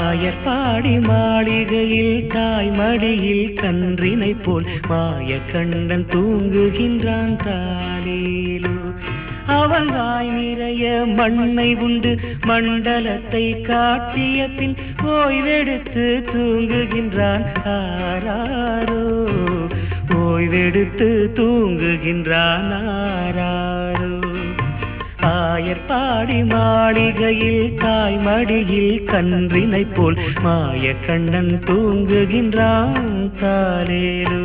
ஆயர்பாடி மாளிகையில் தாய் மடியில் கன்றினை போல் மாய கண்டன் தூங்குகின்றான் தாலேலோ. அவன் வாய் நிறைய மண்ணை உண்டு மண்டலத்தை காட்டிய பின் ஓய்வெடுத்து தூங்குகின்றான் ஆராரோ. ஓய்வெடுத்து தூங்குகின்றான் ஆராரோ. ஆயர்பாடி மாளிகையில் தாய் மடியில் கன்றினை போல் மாய கண்ணன் தூங்குகின்றான் தாலேலோ.